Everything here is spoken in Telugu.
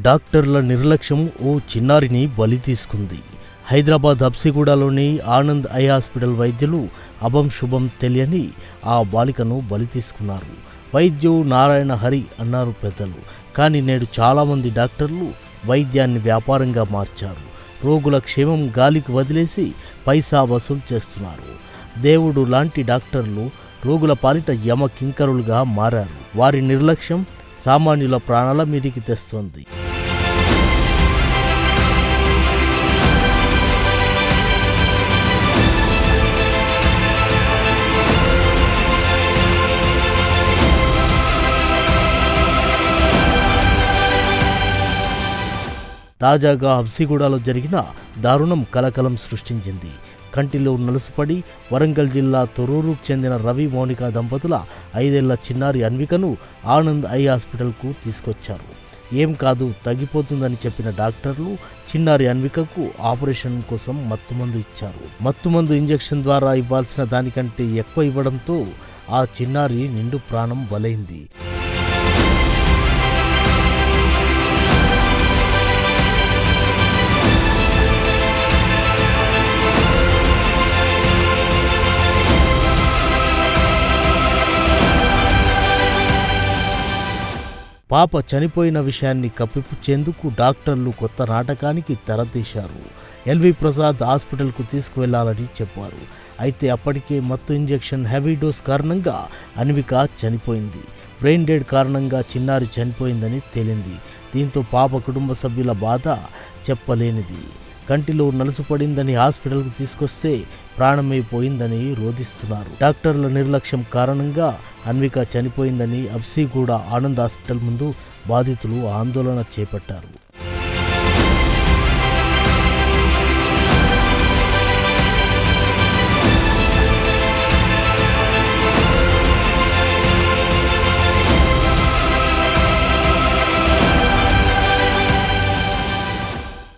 డాక్టర్ల నిర్లక్ష్యం ఓ చిన్నారిని బలి తీసుకుంది. హైదరాబాద్ హబ్సిగూడలోని ఆనంద్ ఐ హాస్పిటల్ వైద్యులు అభం శుభం తెలియని ఆ బాలికను బలి తీసుకున్నారు. వైద్యు నారాయణ హరి అన్నారు పెద్దలు. కానీ నేడు చాలామంది డాక్టర్లు వైద్యాన్ని వ్యాపారంగా మార్చారు. రోగుల క్షేమం గాలికి వదిలేసి పైసా వసూలు చేస్తున్నారు. దేవుడు లాంటి డాక్టర్లు రోగుల పాలిట యమ కింకరులుగా మారారు. వారి నిర్లక్ష్యం సామాన్యుల ప్రాణాల మీదికి తెస్తోంది. తాజాగా హబ్సిగూడలో జరిగిన దారుణం కలకలం సృష్టించింది. కంటిలో నలుసుపడి వరంగల్ జిల్లా తొర్రూరుకు చెందిన రవి మౌనిక దంపతుల 5 ఏళ్ల చిన్నారి అన్వికను ఆనంద్ ఐ హాస్పిటల్కు తీసుకొచ్చారు. ఏం కాదు, తగ్గిపోతుందని చెప్పిన డాక్టర్లు చిన్నారి అన్వికకు ఆపరేషన్ కోసం మత్తుమందు ఇచ్చారు. మత్తుమందు ఇంజెక్షన్ ద్వారా ఇవ్వాల్సిన దానికంటే ఎక్కువ ఇవ్వడంతో ఆ చిన్నారి నిండు ప్రాణం బలైంది. పాప చనిపోయిన విషయాన్ని కప్పిపుచ్చేందుకు డాక్టర్లు కొత్త నాటకానికి తెరతీశారు. ఎల్వి ప్రసాద్ హాస్పిటల్కు తీసుకువెళ్లాలని చెప్పారు. అయితే అప్పటికే మత్తు ఇంజెక్షన్ హెవీ డోస్ కారణంగా అన్విక చనిపోయింది. బ్రెయిన్ డెడ్ కారణంగా చిన్నారి చనిపోయిందని తేలింది. దీంతో పాప కుటుంబ సభ్యుల బాధ చెప్పలేనిది. కంటిలో నలుసుపడిందని హాస్పిటల్కు తీసుకొస్తే ప్రాణమే పోయిందని రోధిస్తున్నారు. డాక్టర్ల నిర్లక్ష్యం కారణంగా అన్విక చనిపోయిందని హబ్సిగూడ ఆనంద్ హాస్పిటల్ ముందు బాధితులు ఆందోళన చేపట్టారు.